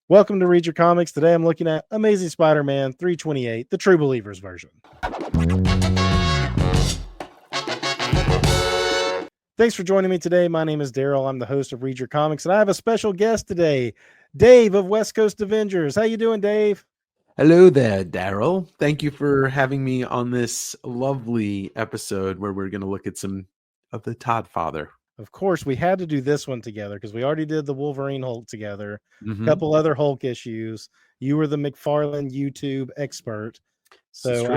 Welcome to Read Your Comics. Today I'm looking at Amazing Spider-Man 328, the True Believers version. Thanks for joining me today. My name is Daryl. I'm the host of Read Your Comics, and I have a special guest today, Dave of West Coast Avengers. How you doing, Dave? Hello there, Daryl. Thank you for having me on this lovely episode where we're going to look at some of the Todd Father. Of course, we had to do this one together because we already did the Wolverine Hulk together, Mm-hmm. a couple other Hulk issues. You were the McFarlane YouTube expert, so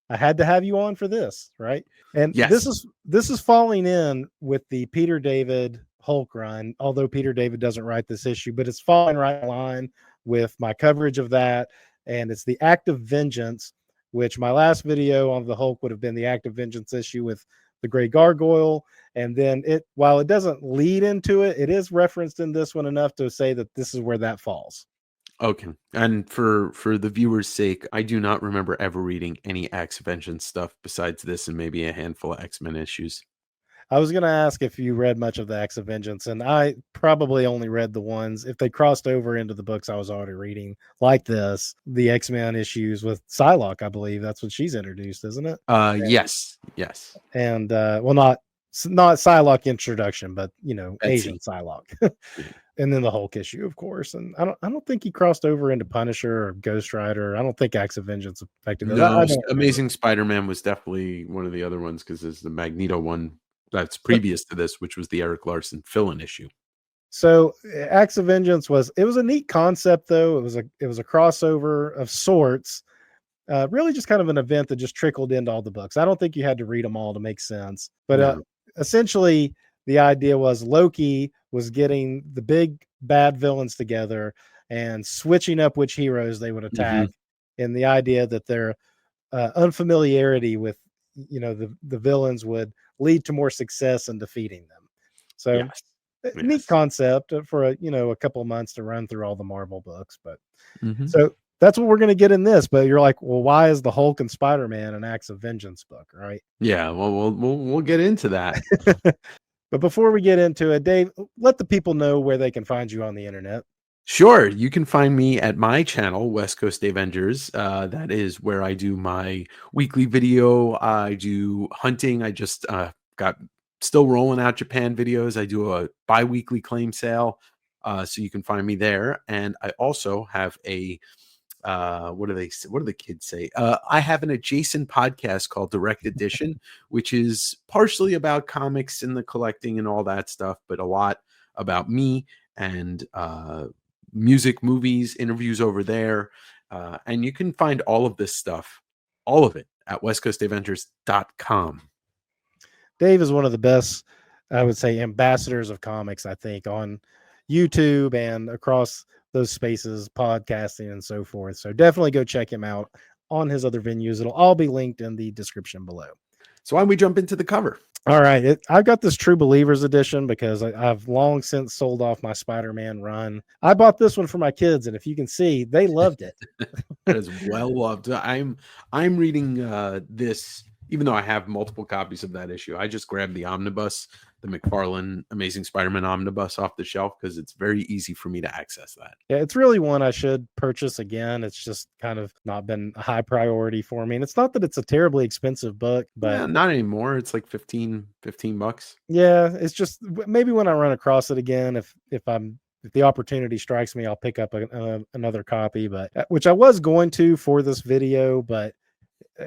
I had to have you on for this, right? And yes. this is falling in with the Peter David Hulk run, although Peter David doesn't write this issue, but it's falling right in line with my coverage of that. And it's the Act of Vengeance, which my last video on the Hulk would have been the Act of Vengeance issue with the Gray Gargoyle. And then while it doesn't lead into it, it is referenced in this one enough to say that this is where that falls. Okay. And for the viewer's sake, I do not remember ever reading any Acts of Vengeance stuff besides this and maybe a handful of X-Men issues. I was going to ask if you read much of the Acts of Vengeance, and I probably only read the ones, if they crossed over into the books I was already reading, like this, the X-Men issues with Psylocke, I believe. That's what she's introduced, isn't it? Yes. And, well, not Psylocke introduction, but, Asian Psylocke. And then the Hulk issue, of course. And I don't think he crossed over into Punisher or Ghost Rider. I don't think Acts of Vengeance affected that. No, Amazing Spider-Man was definitely one of the other ones because there's the Magneto one that's previous to this, which was the Eric Larson fill-in issue. So Acts of Vengeance was a neat concept, though. It was a crossover of sorts. Really just kind of an event that just trickled into all the books. I don't think you had to read them all to make sense. But essentially, the idea was Loki was getting the big bad villains together and switching up which heroes they would attack. And the idea that their unfamiliarity with, the villains would lead to more success in defeating them. So neat concept for a couple of months to run through all the Marvel books. But so that's what we're going to get in this. But you're like, well, why is the Hulk and Spider-Man an Acts of Vengeance book, right? Yeah, well, we'll get into that. But before we get into it, Dave, let the people know where they can find you on the internet. Sure. You can find me at my channel, West Coast Avengers. That is where I do my weekly video. I do hunting. I just got still rolling out Japan videos. I do a bi-weekly claim sale. So you can find me there. And I also have a what do the kids say? I have an adjacent podcast called Direct Edition, which is partially about comics and the collecting and all that stuff, but a lot about me and music, movies, interviews over there. And you can find all of this stuff, all of it, at westcoastavengers.com. Dave is one of the best, I would say, ambassadors of comics, I think, on YouTube and across those spaces, podcasting and so forth. So definitely go check him out on his other venues. It'll all be linked in the description below. So why don't we jump into the cover? All right. I've got this True Believers edition because I've long since sold off my Spider-Man run. I bought this one for my kids, and if you can see, they loved it. That is well loved. I'm reading this, even though I have multiple copies of that issue. I just grabbed the omnibus, the McFarlane Amazing Spider-Man omnibus off the shelf because it's very easy for me to access that. Yeah, it's really one I should purchase again. It's just kind of not been a high priority for me. And it's not that it's a terribly expensive book, but not anymore. It's like $15. Yeah, it's just maybe when I run across it again, if the opportunity strikes me, I'll pick up another copy, but which I was going to for this video, but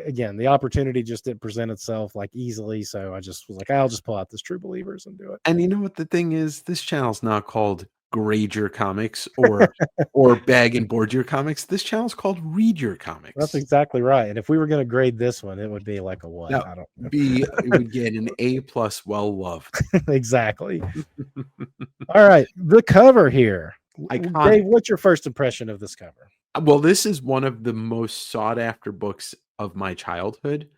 again, the opportunity just didn't present itself like easily. So I just was like, I'll just pull out this True Believers and do it. And you know what the thing is? This channel's not called Grade Your Comics or Bag and Board Your Comics. This channel's called Read Your Comics. That's exactly right. And if we were going to grade this one, it would be like a what? No, I don't know. It would get an A+, well loved. Exactly. All right, the cover here. Iconic. Dave, what's your first impression of this cover? Well, this is one of the most sought after books of my childhood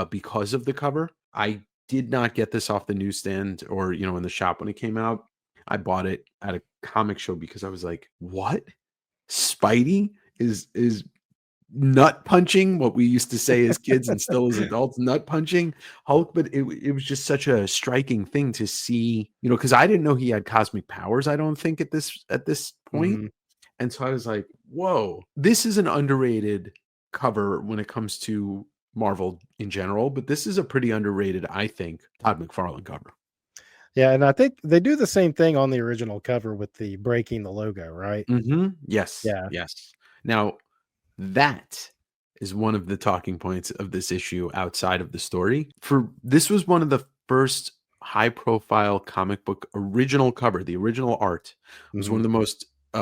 because of the cover. I did not get this off the newsstand or, in the shop when it came out. I bought it at a comic show because I was like, what? Spidey is nut punching, what we used to say as kids and still as adults, nut punching Hulk. But it was just such a striking thing to see, because I didn't know he had cosmic powers, I don't think, at this point. And so I was like, whoa, this is an underrated cover when it comes to Marvel in general, but this is a pretty underrated, I think, Todd McFarlane cover. Yeah, and I think they do the same thing on the original cover with the breaking the logo, right? Yes, Yeah. yes. Now, that is one of the talking points of this issue outside of the story. For this was one of the first high profile comic book original cover, the original art was Mhm.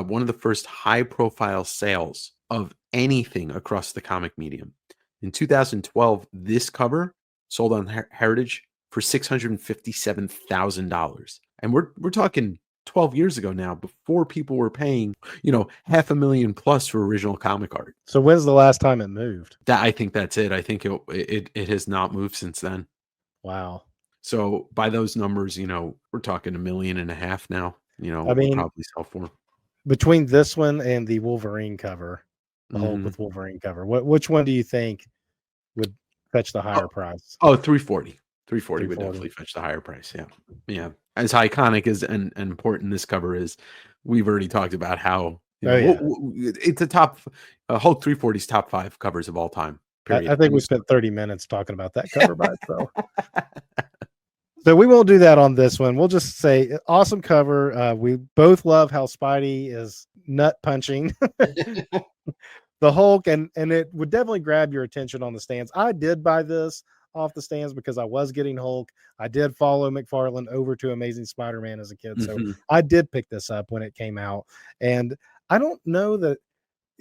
one of the first high profile sales of anything across the comic medium. In 2012, this cover sold on Heritage for $657,000. And we're talking 12 years ago now, before people were paying, $500,000 plus for original comic art. So when's the last time it moved? I think that's it. I think it has not moved since then. Wow. So by those numbers, we're talking 1.5 million now. I It would mean, probably sell for. between this one and the Wolverine cover, the Hulk Mhm. with Wolverine cover, which one do you think would fetch the higher price? Oh, 340. 340 would 340. definitely fetch the higher price. Yeah. Yeah. As iconic as and important this cover is, we've already talked about how, Oh yeah. it's a top Hulk 340's top 5 covers of all time. I Period. think End we of spent story. 30 minutes talking about that cover by itself. So we won't do that on this one. We'll just say awesome cover. We both love how Spidey is nut punching the Hulk, and it would definitely grab your attention on the stands. I did buy this off the stands because I was getting Hulk. I did follow McFarlane over to Amazing Spider-Man as a kid, so Mhm. I did pick this up when it came out. And I don't know that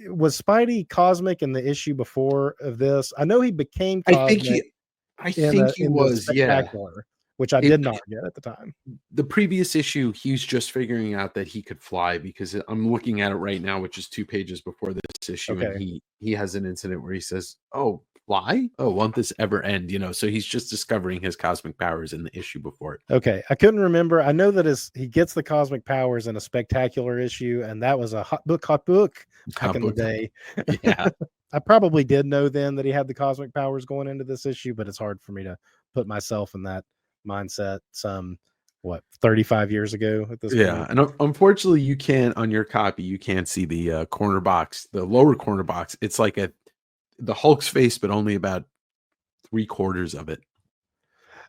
was Spidey cosmic in the issue before of this. I know he became I think cosmic he I think he in the was, yeah. spectacular, which I It did not get at the time. The previous issue, he's just figuring out that he could fly, because I'm looking at it right now, which is 2 pages before this issue, and Okay. he has an incident where he says, "Oh, fly? Oh, won't this ever end?" So he's just discovering his cosmic powers in the issue before it. Okay, I couldn't remember. I know that he gets the cosmic powers in a spectacular issue, and that was a hot book back in the day. Yeah. I probably did know then that he had the cosmic powers going into this issue, but it's hard for me to put myself in that mindset. Some 35 years ago at this Yeah, point. and unfortunately, you can't, on your copy, you can't see the corner box, the lower corner box. It's like the Hulk's face, but only about 3/4 of it.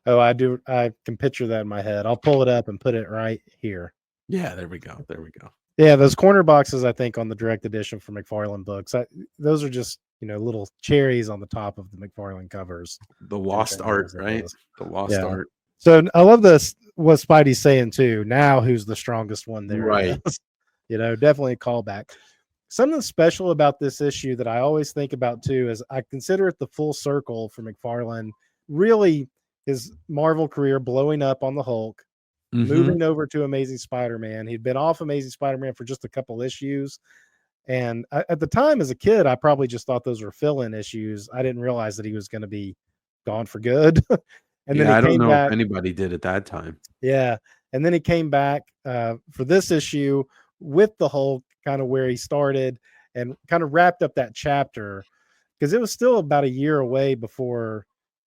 Oh, I do. I can picture that in my head. I'll pull it up and put it right here. Yeah, there we go. There we go. Yeah, those corner boxes, I think, on the direct edition for McFarlane books, those are just little cherries on the top of the McFarlane covers. The lost art, As it right? is. The lost Yeah. art. So I love this. What Spidey's saying too. Now, who's the strongest one there Right. is? Definitely a callback. Something special about this issue that I always think about too is I consider it the full circle for McFarlane. Really, his Marvel career blowing up on the Hulk, Mhm. moving over to Amazing Spider-Man. He'd been off Amazing Spider-Man for just a couple issues. And at the time, as a kid, I probably just thought those were fill-in issues. I didn't realize that he was going to be gone for good. And then Yeah, he I don't came know if back. anybody did at that time. Yeah. And then he came back for this issue with the Hulk, kind of where he started, and kind of wrapped up that chapter, because it was still about a year away before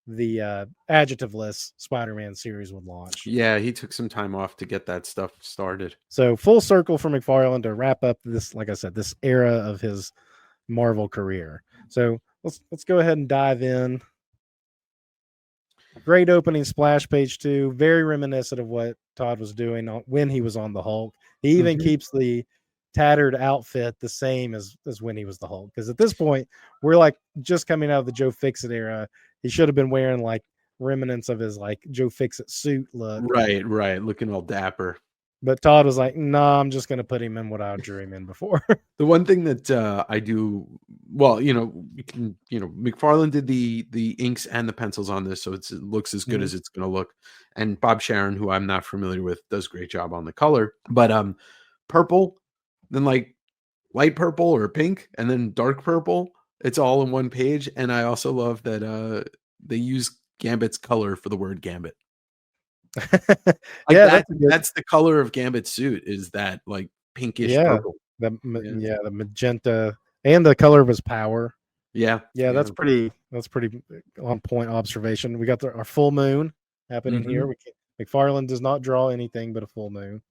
the adjectiveless Spider-Man series would launch. Yeah, he took some time off to get that stuff started. So full circle for McFarlane to wrap up this, like I said, this era of his Marvel career. So let's go ahead and dive in. Great opening splash page too. Very reminiscent of what Todd was doing when he was on the Hulk. He even Mhm. keeps the tattered outfit the same as when he was the Hulk. Because at this point, we're like just coming out of the Joe Fixit era. He should have been wearing like remnants of his like Joe Fixit suit look. Right, right, looking all dapper. But Todd was like, "No, I'm just going to put him in what I drew him in before." The one thing that I do well, McFarlane did the inks and the pencils on this, so it looks as good Mhm. as it's going to look. And Bob Sharon, who I'm not familiar with, does a great job on the color. But purple, then like light purple or pink, and then dark purple. It's all in one page. And I also love that they use Gambit's color for the word Gambit. Like Yeah, that's a good. that's the color of Gambit's suit, is that like pinkish Yeah, purple. Yeah. the magenta and the color of his power. Yeah. Yeah, Yeah. that's pretty on point observation. We got our full moon happening Mhm. here. McFarlane does not draw anything but a full moon.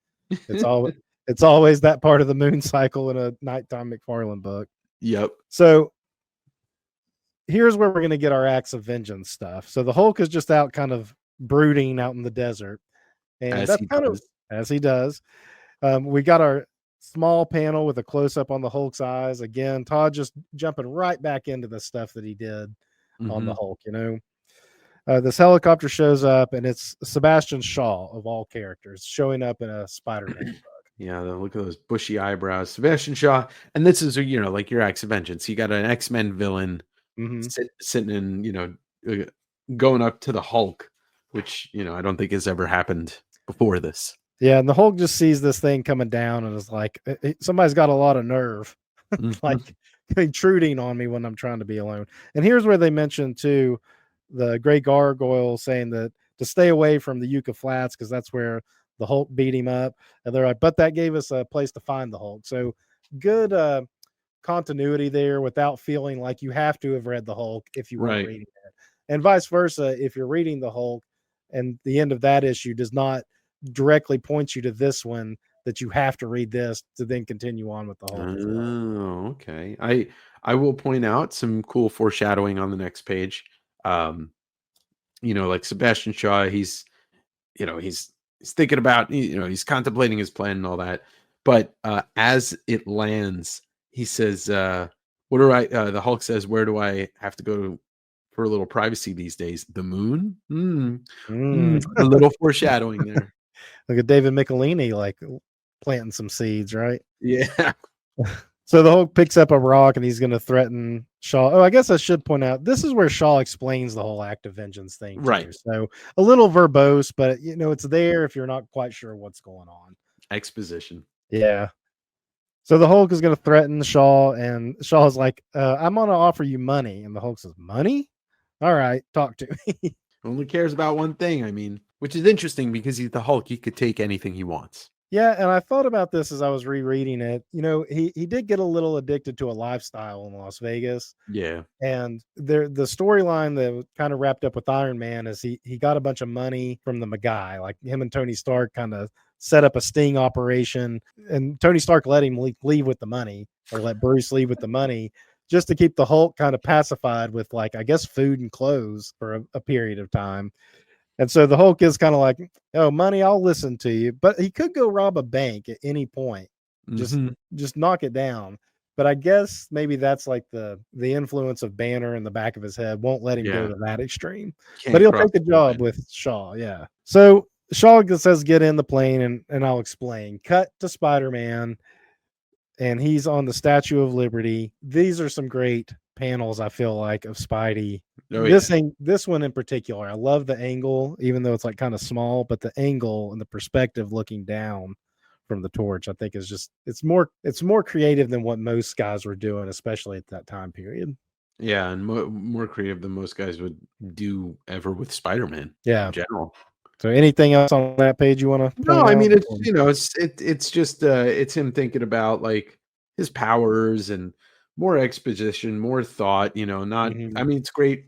It's all It's always that part of the moon cycle in a nighttime McFarlane book. Yep. So here's where we're going to get our acts of vengeance stuff. So the Hulk is just out kind of brooding out in the desert. And As that's he kind of does. as he does. We got our small panel with a close up on the Hulk's eyes. Again, Todd just jumping right back into the stuff that he did on the Mhm. Hulk, This helicopter shows up, and it's Sebastian Shaw, of all characters, showing up in a Spider-Man. Yeah, look at those bushy eyebrows. Sebastian Shaw. And this is, like your acts of vengeance. You got an X-Men villain Mm-hmm. sitting in, uh, going up to the Hulk, which, I don't think has ever happened before this. Yeah, and the Hulk just sees this thing coming down and is like, somebody's got a lot of nerve, like Mhm. intruding on me when I'm trying to be alone. And here's where they mention too the Gray Gargoyle saying that to stay away from the Yucca Flats because that's where the Hulk beat him up. And they're like, but that gave us a place to find the Hulk. So good continuity there without feeling like you have to have read the Hulk if you weren't Right. reading it. And vice versa, if you're reading the Hulk and the end of that issue does not directly point you to this one, that you have to read this to then continue on with the Hulk as well. Oh, okay. I will point out some cool foreshadowing on the next page. Um, like Sebastian Shaw, he's thinking about, he's contemplating his plan and all that. But as it lands, he says, what do the Hulk says, where do I have to go for a little privacy these days? The moon? A little foreshadowing there. Look at David Michelini, like planting some seeds, right? Yeah. So the Hulk picks up a rock and he's going to threaten Shaw. Oh, I guess I should point out this is where Shaw explains the whole act of vengeance thing too. Right. So a little verbose, but it's there if you're not quite sure what's going on. Exposition. Yeah. So the Hulk is going to threaten Shaw, and Shaw's like, "I'm going to offer you money," and the Hulk says, "Money? All right, talk to me." Only cares about one thing. I mean, which is interesting because he's the Hulk. He could take anything he wants. Yeah, and I thought about this as I was rereading it. He did get a little addicted to a lifestyle in Las Vegas. Yeah. And the storyline that kind of wrapped up with Iron Man is he got a bunch of money from the Magai, like him and Tony Stark kind of set up a sting operation, and Tony Stark let him leave with the money, or let Bruce leave with the money, just to keep the Hulk kind of pacified with, like, I guess, food and clothes for a period of time. And so the Hulk is kind of like, "Oh, money, I'll listen to you," but he could go rob a bank at any point, just Mhm. just knock it down. But I guess maybe that's like the influence of Banner in the back of his head won't let him go Yeah. to that extreme. But Can't he'll cross take the the job line. with Shaw, yeah. So Shaw says, "Get in the plane," and I'll explain. Cut to Spider-Man, and he's on the Statue of Liberty. These are some great panels, I feel like, of Spidey. Oh, yeah. This one in particular, I love the angle, even though it's like kind of small, but the angle and the perspective looking down from the torch, I think, is just it's more creative than what most guys were doing, especially at that time period. Yeah, and more creative than most guys would do ever with Spider-Man Yeah. in general. So anything else on that page you want to No, point I out? mean, it's just it's him thinking about like his powers and more exposition, more thought, not I Mhm. mean, it's great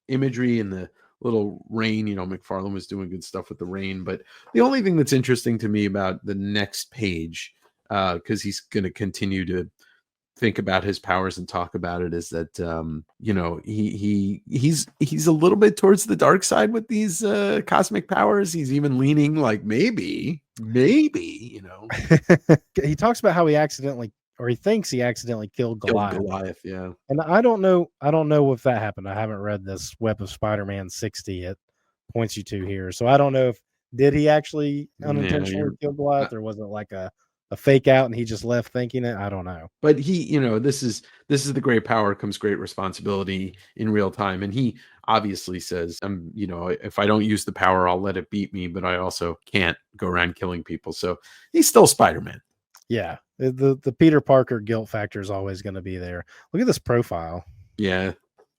imagery and the little rain, McFarlane was doing good stuff with the rain, but the only thing that's interesting to me about the next page, because he's going to continue to think about his powers and talk about it, is that he's a little bit towards the dark side with these cosmic powers. He's even leaning like maybe He talks about how he thinks he accidentally killed killed Goliath. Goliath. Yeah. And I don't know if that happened. I haven't read this Web of Spider-Man 60 it points you to here. So I don't know if did he actually Yeah, unintentionally kill Goliath, or was it like a fake out and he just left thinking it? I don't know. but he, this is the great power comes great responsibility in real time, and he obviously says, if I don't use the power, I'll let it beat me, but I also can't go around killing people. So he's still Spider-Man. Yeah. The Peter Parker guilt factor is always going to be there. Look at this profile. Yeah,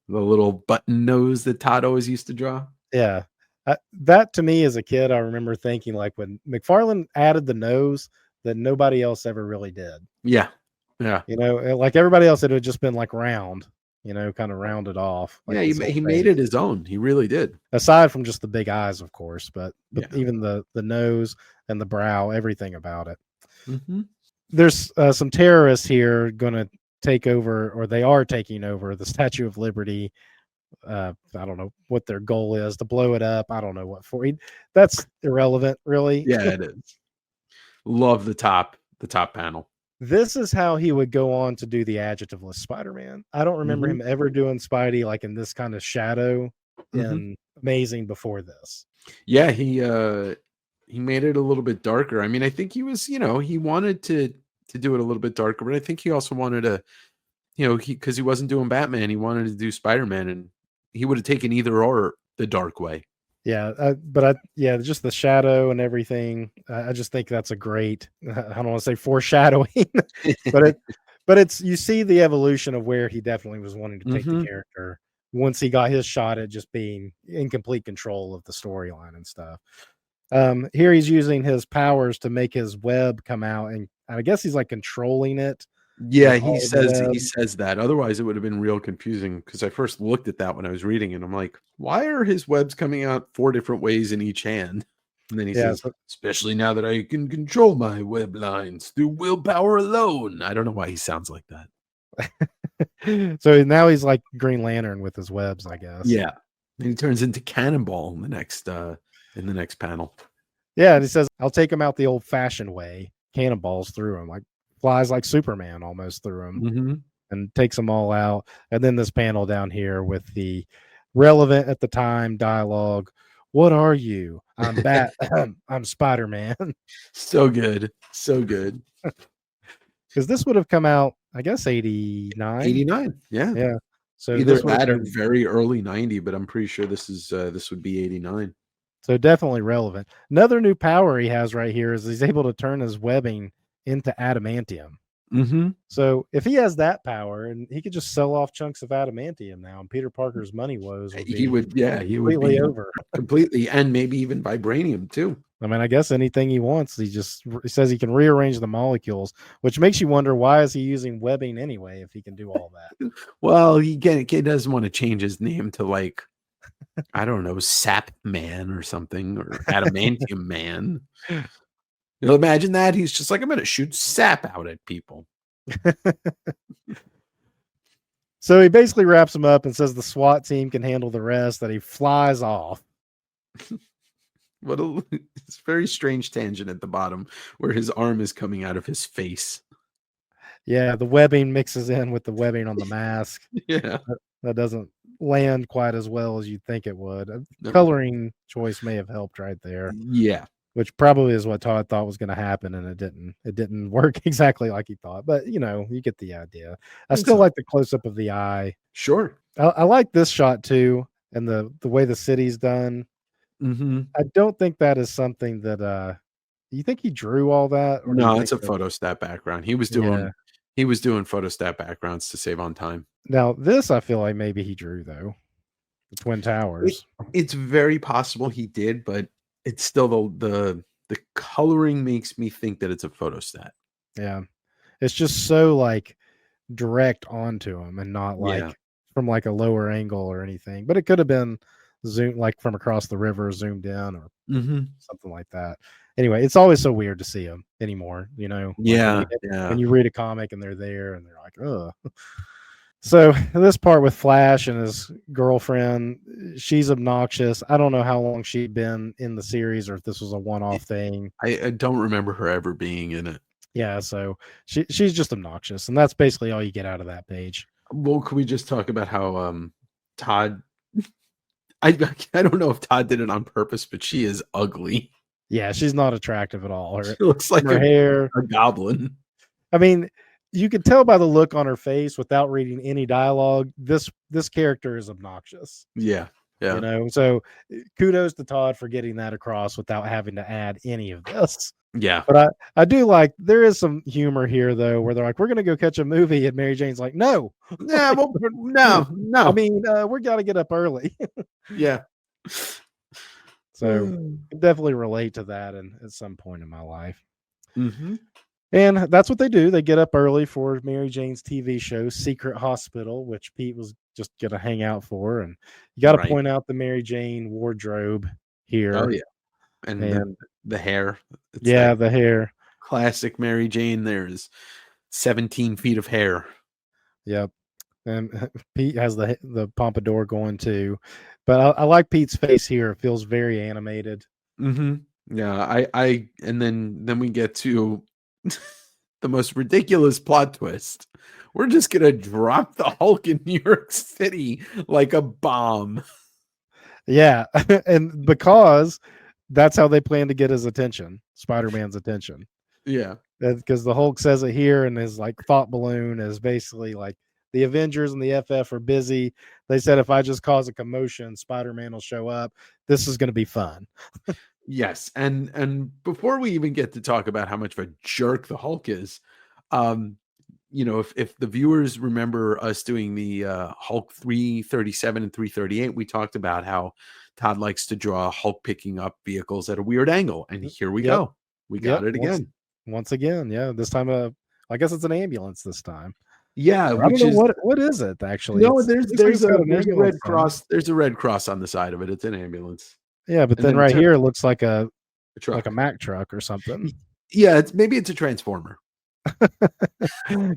the little button nose that Todd always used to draw. Yeah. That to me as a kid, I remember thinking, like, when McFarlane added the nose, that nobody else ever really did. Yeah. Yeah. Like everybody else, it had just been like round, kind of rounded off, like Yeah, this whole he made face. it his own. He really did. Aside from just the big eyes, of course, but Yeah. even the nose and the brow, everything about it. Mm-hmm. There's some terrorists here going to take over, or they are taking over the Statue of Liberty. I don't know what their goal is, to blow it up. I don't know what for. That's irrelevant, really. Yeah, it is. Love the top panel. This is how he would go on to do the adjectiveless Spider-Man. I don't remember him ever doing Spidey like in this kind of shadow in Amazing before this. Yeah, he made it a little bit darker. I mean, I think he was, he wanted to do it a little bit darker, but I think he also wanted to, because he wasn't doing Batman, he wanted to do Spider-Man, and he would have taken either or the dark way. Yeah, just the shadow and everything. I just think that's a great. I don't want to say foreshadowing, but it's you see the evolution of where he definitely was wanting to take the character once he got his shot at just being in complete control of the storyline and stuff. Here he's using his powers to make his web come out, and I guess he's like controlling it. Yeah, he says that. Otherwise, it would have been real confusing, because I first looked at that when I was reading it. I'm like, why are his webs coming out 4 different ways in each hand? And then he says, especially now that I can control my web lines through willpower alone. I don't know why he sounds like that. So now he's like Green Lantern with his webs, I guess. Yeah. And he turns into Cannonball in the next panel. Yeah, and he says, I'll take him out the old-fashioned way. Cannonballs through him, like flies like Superman almost through him, and takes them all out. And then this panel down here with the relevant at the time dialogue. What are you? I'm I'm Spider-Man. So good. So good. Because this would have come out, I guess, 89. 89. Yeah. Yeah. So either that or very early 90, but I'm pretty sure this would be 89. So definitely relevant. Another new power he has right here is he's able to turn his webbing into adamantium. So if he has that power, and he could just sell off chunks of adamantium now, and Peter Parker's money woes would be completely over. Completely, and maybe even vibranium too. I mean, I guess anything he wants. He says he can rearrange the molecules, which makes you wonder, why is he using webbing anyway if he can do all that? Well, he doesn't want to change his name to, like, I don't know, Sap Man or something, or Adamantium Man. You'll imagine that he's just like, I'm going to shoot sap out at people. So he basically wraps him up and says the SWAT team can handle the rest, that he flies off. It's a very strange tangent at the bottom where his arm is coming out of his face. Yeah, the webbing mixes in with the webbing on the mask. Yeah. That doesn't land quite as well as you'd think it would. Coloring choice may have helped right there. Yeah. Which probably is what Todd thought was going to happen, and it didn't work exactly like he thought. But you get the idea. I still like the close up of the eye. Sure, I like this shot too, and the way the city's done. I don't think that is something that. You think he drew all that? Or no, it's a photostat background. He was doing photostat backgrounds to save on time. Now this, I feel like maybe he drew though. The Twin Towers. It's very possible he did, but it's still the coloring makes me think that it's a photostat. Yeah. It's just so like direct onto him, and not like from like a lower angle or anything. But it could have been zoomed, like from across the river, zoomed in, or something like that. Anyway, it's always so weird to see them anymore, Like when you read a comic and they're there and they're like, ugh. So this part with Flash and his girlfriend, she's obnoxious. I don't know how long she'd been in the series, or if this was a one-off thing. I don't remember her ever being in it. Yeah, so she's just obnoxious, and that's basically all you get out of that page. Well, can we just talk about how Todd? I don't know if Todd did it on purpose, but she is ugly. Yeah, she's not attractive at all. She looks like her hair, a goblin. I mean, you could tell by the look on her face without reading any dialogue. This character is obnoxious. Yeah. So kudos to Todd for getting that across without having to add any of this. Yeah. But I do like, there is some humor here though, where they're like, we're going to go catch a movie, and Mary Jane's like, no. Yeah, well, no. I mean, we got to get up early. Yeah. So definitely relate to that at some point in my life. And that's what they do. They get up early for Mary Jane's TV show, Secret Hospital, which Pete was just going to hang out for. And you got to point out the Mary Jane wardrobe here. Oh, yeah. And the hair. The hair. classic Mary Jane. There's 17 feet of hair. Yep. And Pete has the pompadour going too, but I like Pete's face here. It feels very animated. Yeah, and then we get to the most ridiculous plot twist. We're just gonna drop the Hulk in New York City like a bomb. Yeah, and because that's how they plan to get his attention, Spider-Man's attention. Yeah. Because the Hulk says it here, and his like thought balloon is basically like the Avengers and the FF are busy. They said if I just cause a commotion, Spider-Man will show up. This is going to be fun. Yes, and before we even get to talk about how much of a jerk the Hulk is, if the viewers remember us doing the Hulk 337 and 338, we talked about how Todd likes to draw Hulk picking up vehicles at a weird angle, and here we Yep. go. We got it again. Once again, yeah. This time, I guess it's an ambulance this time. Yeah, I don't know what is it actually. No, there's a red cross. There's a red cross on the side of it. It's an ambulance. Yeah, but then right here it looks like a truck, like a Mack truck or something. Yeah, maybe it's a transformer.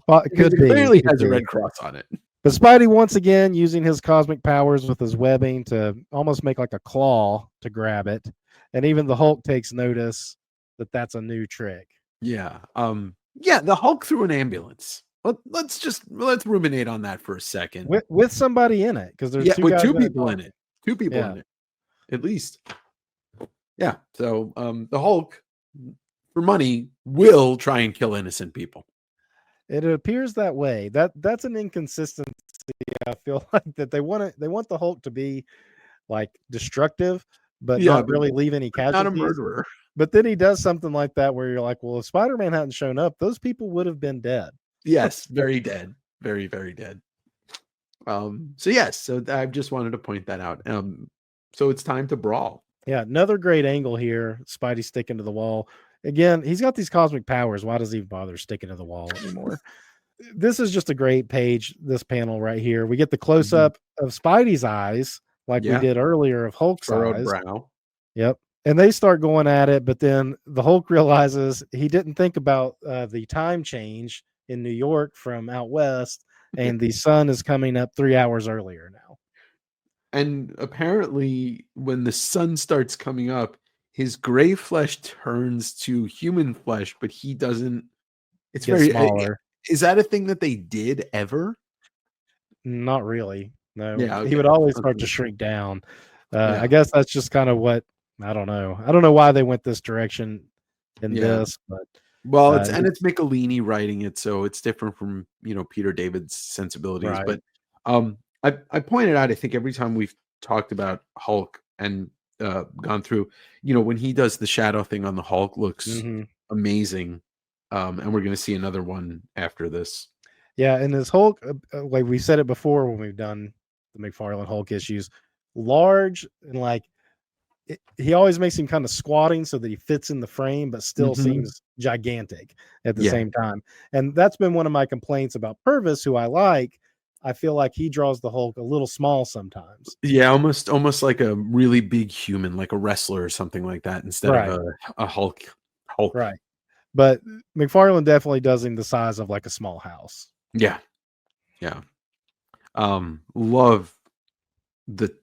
Well, it clearly has a red cross on it. But Spidey once again using his cosmic powers with his webbing to almost make like a claw to grab it, and even the Hulk takes notice that that's a new trick. Yeah. The Hulk threw an ambulance. Let's ruminate on that for a second. With somebody in it, because there's two people in it. Two people in it. At least. Yeah. So the Hulk, for money, will try and kill innocent people. It appears that way. That's an inconsistency. I feel like that they want the Hulk to be like destructive, but not really leave any casualties. Not a murderer. But then he does something like that where you're like, well, if Spider-Man hadn't shown up, those people would have been dead. Yes, very dead. Very, very dead. So I just wanted to point that out. So it's time to brawl. Yeah, another great angle here. Spidey sticking to the wall. Again, he's got these cosmic powers. Why does he bother sticking to the wall anymore? This is just a great page, this panel right here. We get the close-up of Spidey's eyes, like we did earlier of Hulk's eyes. Brow. Yep. And they start going at it, but then the Hulk realizes he didn't think about the time change in New York from out west, and the sun is coming up 3 hours earlier now. And apparently, when the sun starts coming up, his gray flesh turns to human flesh, but he doesn't. It's very smaller. Is that a thing that they did ever? Not really. No. Yeah, He would always start to shrink down. I guess that's just kind of what. I don't know. I don't know why they went this direction in this, but it's Michelini writing it, so it's different from Peter David's sensibilities. Right. But I pointed out, I think every time we've talked about Hulk and gone through, when he does the shadow thing on the Hulk looks amazing, and we're going to see another one after this. Yeah, and this Hulk, like we said it before when we've done the McFarlane Hulk issues, large and like. He always makes him kind of squatting so that he fits in the frame, but still seems gigantic at the same time. And that's been one of my complaints about Purvis, who I like. I feel like he draws the Hulk a little small sometimes. Yeah, almost like a really big human, like a wrestler or something like that, instead of a Hulk. Right. But McFarlane definitely does him the size of like a small house. Yeah. Love the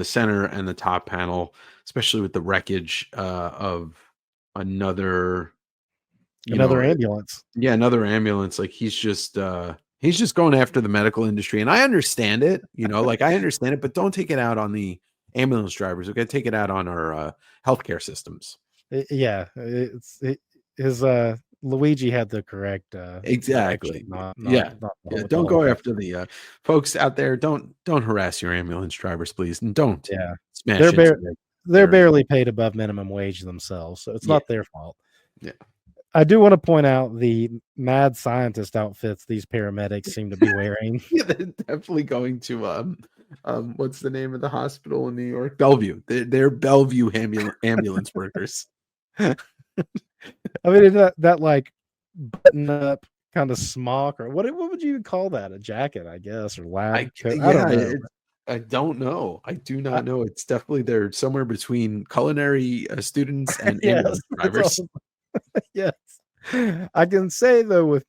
center and the top panel, especially with the wreckage of another ambulance. Yeah, another ambulance. Like he's just going after the medical industry, and I understand it. I understand it, but don't take it out on the ambulance drivers. We got to take it out on our healthcare systems. Luigi had the correct exactly. Not don't go after the folks out there. Don't harass your ambulance drivers, please, and don't. Yeah, smash they're barely paid above minimum wage themselves, so it's not their fault. Yeah, I do want to point out the mad scientist outfits these paramedics seem to be wearing. Yeah, they're definitely going to what's the name of the hospital in New York? Bellevue. They're Bellevue ambulance workers. I mean, that like button up kind of smock, or what would you call that? A jacket, I guess, or lab coat? I don't know. I do not know. It's definitely they're somewhere between culinary students and ambulance drivers. Yes. I can say though with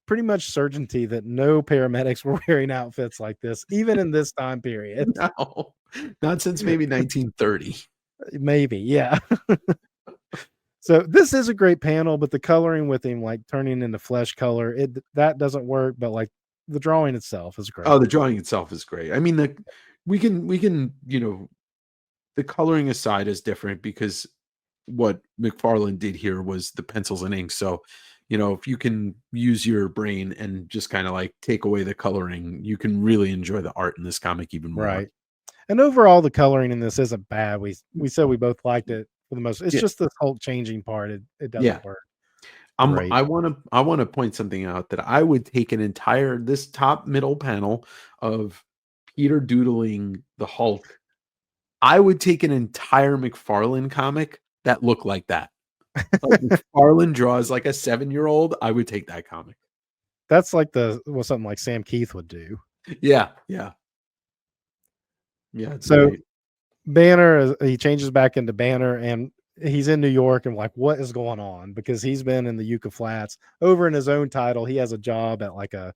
pretty much certainty that no paramedics were wearing outfits like this, even in this time period. No, not since maybe 1930. Maybe, yeah. So this is a great panel, but the coloring with him like turning into flesh color, that doesn't work. But like the drawing itself is Oh, great. the drawing itself is great. I mean, we can the coloring aside is different because what McFarlane did here was the pencils and ink. So, if you can use your brain and just kind of like take away the coloring, you can really enjoy the art in this comic even more. Right. And overall, the coloring in this isn't bad. We said we both liked it for the most. It's Yeah, just this Hulk changing part. It yeah. doesn't work great. I want to point something out that I would take this top middle panel of Peter doodling the Hulk. I would take an entire McFarlane comic that looked like that. Like McFarlane draws like a 7-year-old. I would take that comic. That's like something like Sam Keith would do. Yeah, yeah, yeah. It's So great. Banner, he changes back into Banner, and he's in New York, and like, what is going on? Because he's been in the Yucca Flats over in his own title. He has a job at like a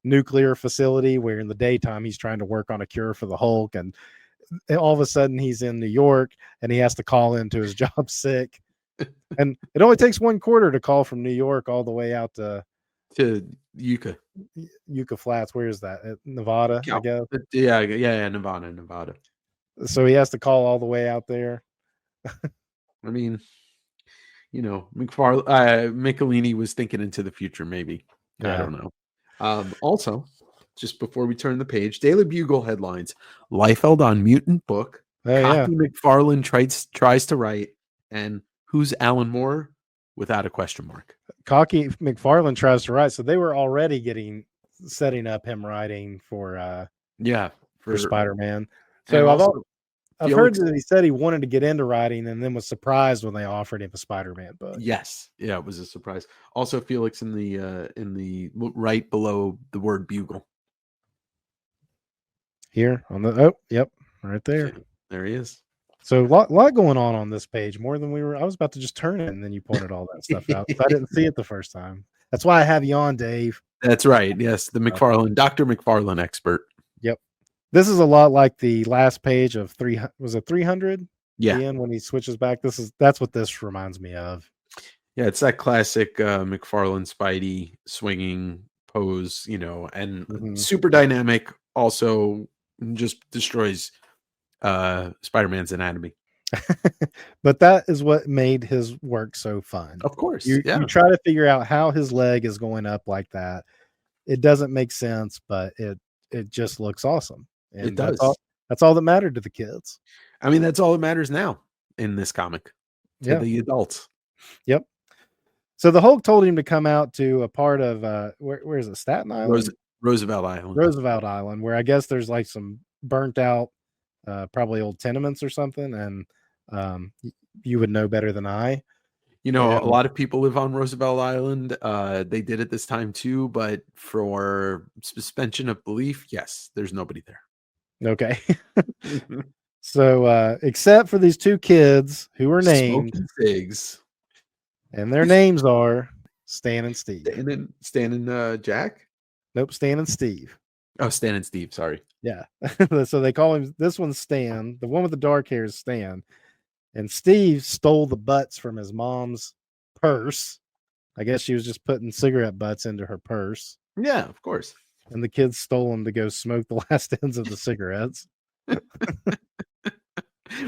nuclear facility where in the daytime he's trying to work on a cure for the Hulk, and all of a sudden he's in New York and he has to call into his job sick. And it only takes 1 quarter to call from New York all the way out to Yucca. Yucca Flats. Where is that? Nevada, I guess. Yeah, Nevada. So he has to call all the way out there. I mean, Michelini was thinking into the future, maybe. I don't know. Also, just before we turn the page, Daily Bugle headlines: Liefeld on mutant book. Cocky McFarlane tries to write, and who's Alan Moore? Without a question mark. Cocky McFarlane tries to write, so they were already setting up him writing for Spider-Man. So I've heard that he said he wanted to get into writing and then was surprised when they offered him a Spider-Man book. Yes, yeah, it was a surprise. Also, Felix in the right below the word bugle. Here on yep, right there. Okay, there he is. So a lot going on this page, more than I was about to just turn it, and then you pointed all that stuff out. So I didn't see it the first time. That's why I have you on, Dave. That's right. Yes, the McFarlane, Dr. McFarlane expert. Yep. This is a lot like the last page of 300. Was it 300? Yeah. The end when he switches back. That's what this reminds me of. Yeah, it's that classic McFarlane Spidey swinging pose, and super dynamic. Also, just destroys Spider-Man's anatomy. But that is what made his work so fun. Of course. You try to figure out how his leg is going up like that. It doesn't make sense, but it just looks awesome. And it does. That's all that mattered to the kids. I mean, that's all that matters now in this comic to the adults. Yep. So the Hulk told him to come out to a part of where is it? Staten Island? Roosevelt Island. Roosevelt Island, where I guess there's like some burnt out, probably old tenements or something, and you would know better than I. A lot of people live on Roosevelt Island. They did it this time too, but for suspension of belief, yes, there's nobody there. Okay. So, except for these 2 kids who are named figs, and their names are Stan and Steve. Stan and Jack? Nope, Stan and Steve. Oh, Stan and Steve. Sorry. Yeah. So they call him. This one's Stan. The one with the dark hair is Stan. And Steve stole the butts from his mom's purse. I guess she was just putting cigarette butts into her purse. Yeah, of course. And the kids stole them to go smoke the last ends of the cigarettes.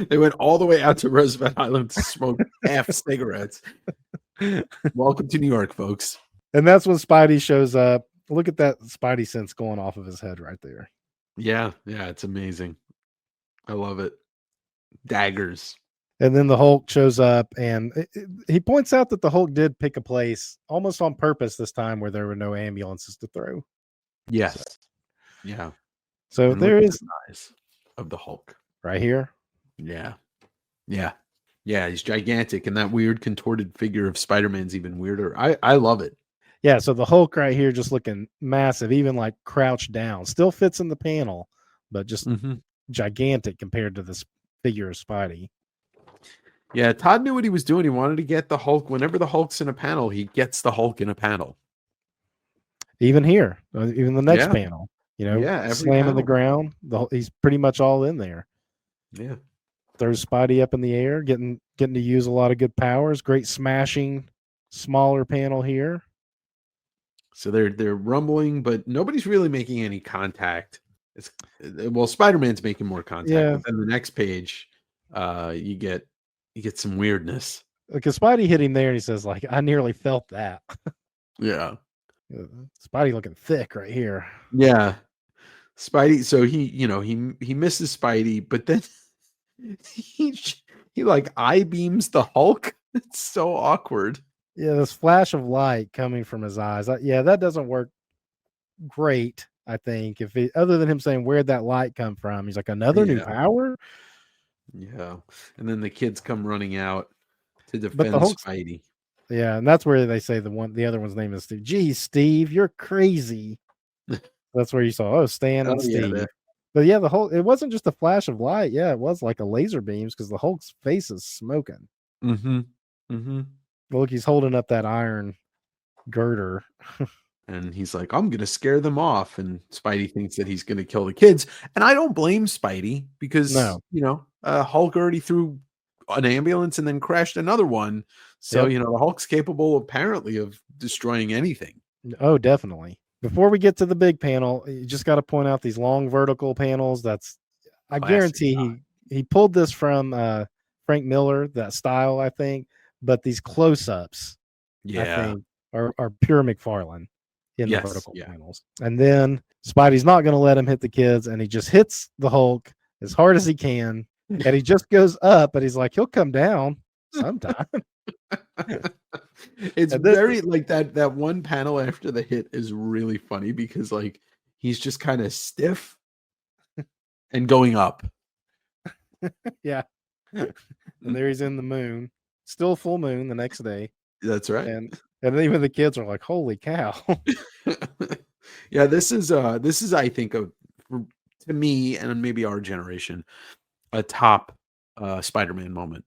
They went all the way out to Roosevelt Island to smoke half cigarettes. Welcome to New York, folks. And that's when Spidey shows up. Look at that Spidey sense going off of his head right there. Yeah, it's amazing. I love it. Daggers. And then the Hulk shows up, and he points out that the Hulk did pick a place almost on purpose this time where there were no ambulances to throw. Yes. Yeah. So there is the size of the Hulk right here. Yeah. He's gigantic, and that weird contorted figure of Spider-Man's even weirder. I love it. Yeah. So the Hulk right here, just looking massive, even like crouched down, still fits in the panel, but just gigantic compared to this figure of Spidey. Yeah, Todd knew what he was doing. He wanted to get the Hulk. Whenever the Hulk's in a panel, he gets the Hulk in a panel. Even here, even the next Yeah, panel, yeah, every slamming the panel. ground. He's pretty much all in there. Yeah. Throws Spidey up in the air, getting to use a lot of good powers. Great smashing, smaller panel here. So they're rumbling, but nobody's really making any contact. It's well, Spider-Man's making more contact, Yeah, but then the next page, you get some weirdness. because Spidey hit him there, and he says, like, I nearly felt that. Yeah. Spidey looking thick right here. Yeah. Spidey, so he misses Spidey, but then he he like eye beams the Hulk. It's so awkward. Yeah, this flash of light coming from his eyes. That doesn't work great. I think other than him saying, "Where'd that light come from?" He's like, "Another new Yeah. power." Yeah. And then the kids come running out to But the defend Hulk's Spidey. Yeah, and that's where they say the other one's name is Steve. Geez, Steve, you're crazy. That's where you saw Stan Oh and yeah, Steve. But yeah, it wasn't just a flash of light. Yeah, it was like a laser beams because the Hulk's face is smoking. mm-hmm. Mm-hmm. Look, he's holding up that iron girder. And he's like, I'm gonna scare them off. And Spidey thinks that he's gonna kill the kids. And I don't blame Spidey because No. Hulk already threw an ambulance and then crashed another one. So, Yep. the Hulk's capable apparently of destroying anything. Oh, definitely. Before we get to the big panel, you just got to point out these long vertical panels. I Classic. guarantee he pulled this from Frank Miller, that style, I think. But these close-ups, I Yeah. think, are pure McFarlane in the Yes. vertical Yeah. panels. And then Spidey's not going to let him hit the kids, and he just hits the Hulk as hard as he can, and he just goes up, but he's like, he'll come down sometime. It's And this very like that one panel after the hit is really funny because like he's just kind of stiff and going up. yeah. And there he's in the moon, still full moon the next day. That's right. And even the kids are like, holy cow. Yeah, this is I think to me and maybe our generation a top Spider-Man moment.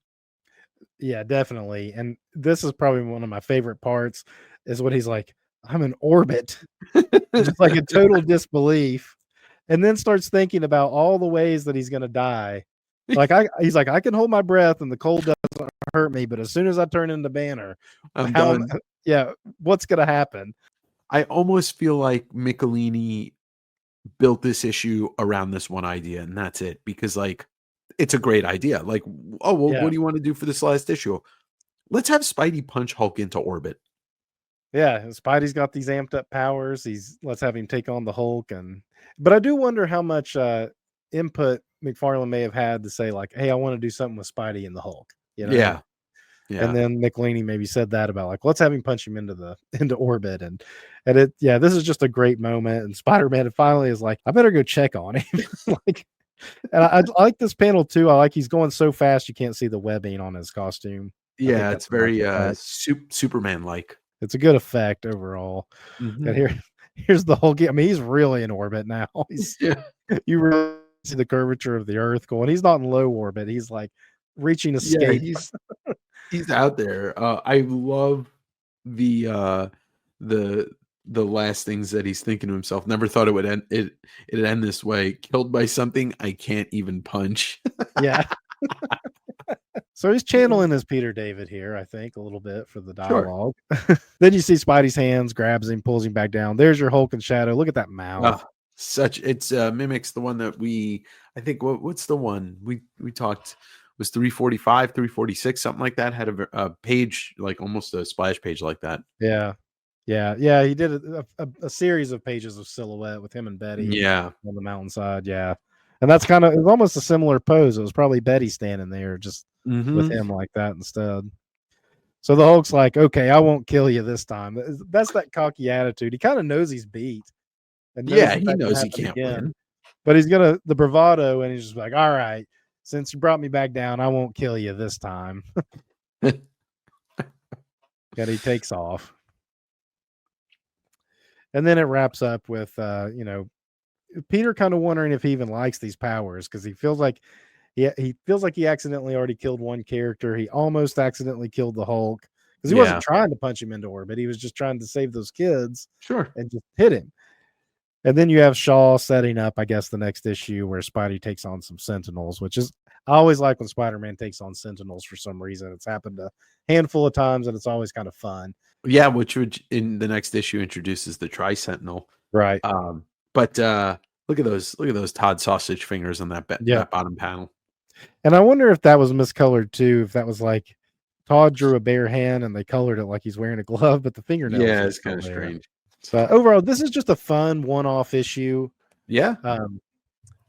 Yeah, definitely. And this is probably one of my favorite parts is when he's like, I'm in orbit, just like in total disbelief. And then starts thinking about all the ways that he's going to die. He's like, I can hold my breath and the cold doesn't hurt me, but as soon as I turn into Banner, I'm done. what's going to happen? I almost feel like Michelini built this issue around this one idea, and that's it. Because like, it's a great idea. Like, oh well, Yeah. what do you want to do for this last issue? Let's have Spidey punch Hulk into orbit. Yeah, Spidey's got these amped up powers. Let's have him take on the Hulk, but I do wonder how much input McFarlane may have had to say like, "Hey, I want to do something with Spidey and the Hulk," Yeah, And yeah, then McLeany maybe said that about like, let's have him punch him into orbit, this is just a great moment. And Spider-Man finally is like, I better go check on him. Like, and I like this panel too. I like he's going so fast you can't see the webbing on his costume. I think yeah. that's It's a nice very effect. Superman like. It's a good effect overall. And Mm-hmm. here's the whole game. I mean, he's really in orbit now. Yeah, You really see the curvature of the Earth going. He's not in low orbit. He's like reaching yeah. escape. He's out there. I love the the last things that he's thinking to himself. Never thought it would it'd end this way. Killed by something I can't even punch. Yeah. So he's channeling his Peter David here, I think, a little bit for the Sure. dialogue. Then you see Spidey's hands, grabs him, pulls him back down. There's your Hulk and Shadow. Look at that mouth. It's mimics the one that I think what's the one we talked was 345, 346, something like that, had a page like almost a splash page like that. Yeah. Yeah. He did a series of pages of silhouette with him and Betty Yeah. on the mountainside. Yeah. And that's it was almost a similar pose. It was probably Betty standing there just with Mm-hmm. him like that instead. So the Hulk's like, okay, I won't kill you this time. That's that cocky attitude. He kind of knows he's beat and knows Yeah, he that can knows he happen can't again. win. But he's gonna the bravado, and he's just like, all right, since you brought me back down, I won't kill you this time. And he takes off. And then it wraps up with Peter kind of wondering if he even likes these powers because he feels like he feels like he accidentally already killed one character. He almost accidentally killed the Hulk because he wasn't Yeah, trying to punch him into orbit. He was just trying to save those kids sure. and just hit him. And then you have Shaw setting up, I guess, the next issue where Spidey takes on some Sentinels, which is I always like when Spider-Man takes on Sentinels for some reason. It's happened a handful of times, and it's always kind of fun. Yeah, which would in the next issue introduces the Tri-Sentinel. Right. But look at those Todd sausage fingers on Yeah. that bottom panel. And I wonder if that was miscolored too, if that was like Todd drew a bare hand and they colored it like he's wearing a glove, but the fingernails Yeah, are it's still kind of there. strange. So overall, this is just a fun one-off issue. Yeah. Um,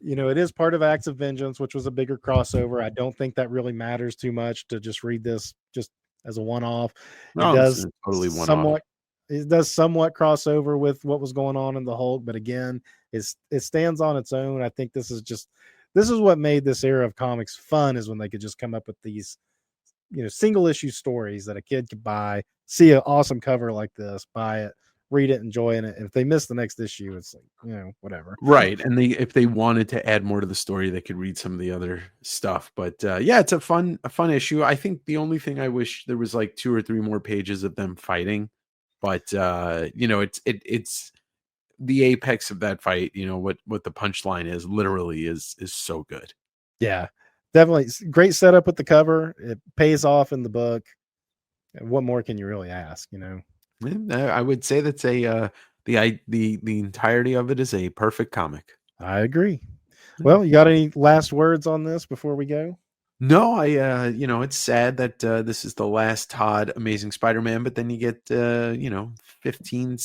it is part of Acts of Vengeance, which was a bigger crossover. I don't think that really matters too much to just read this just as a one-off. It No, this does is totally one off. somewhat cross over with what was going on in the Hulk, but again, it stands on its own. I think this is what made this era of comics fun, is when they could just come up with these single issue stories that a kid could buy, see an awesome cover like this, buy it, read it, enjoy it. And if they miss the next issue, it's like, whatever. Right. And if they wanted to add more to the story, they could read some of the other stuff. But yeah, it's a fun issue. I think the only thing I wish there was like 2 or 3 more pages of them fighting. But it's the apex of that fight, what the punchline is literally is so good. Yeah, definitely great setup with the cover. It pays off in the book. And what more can you really ask? And, I would say that's the entirety of it is a perfect comic. I agree. Yeah. Well, you got any last words on this before we go? No, it's sad that this is the last Todd Amazing Spider-Man, but then you get 15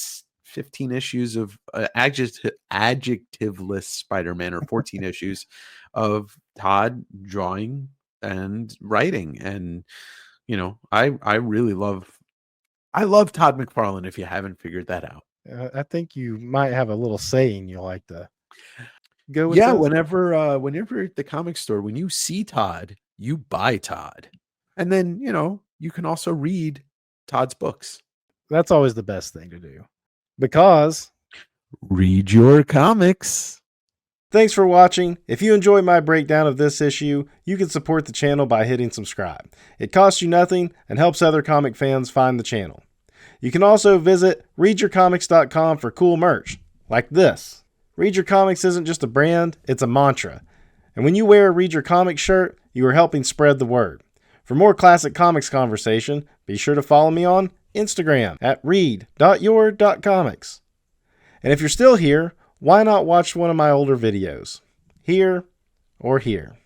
issues of adjectiveless Spider-Man, or 14 issues of Todd drawing and writing. And I really love Todd McFarlane, if you haven't figured that out. I think you might have a little saying you like to go with Yeah, this. whenever at the comic store, when you see Todd, you buy Todd. And then, you can also read Todd's books. That's always the best thing to do, because Read your comics. thanks for watching. If you enjoyed my breakdown of this issue, you can support the channel by hitting subscribe. It costs you nothing and helps other comic fans find the channel. You can also visit readyourcomics.com for cool merch, like this. Read Your Comics isn't just a brand, it's a mantra. And when you wear a Read Your Comics shirt, you are helping spread the word. For more classic comics conversation, be sure to follow me on Instagram at read.your.comics. And if you're still here, why not watch one of my older videos? Here or here.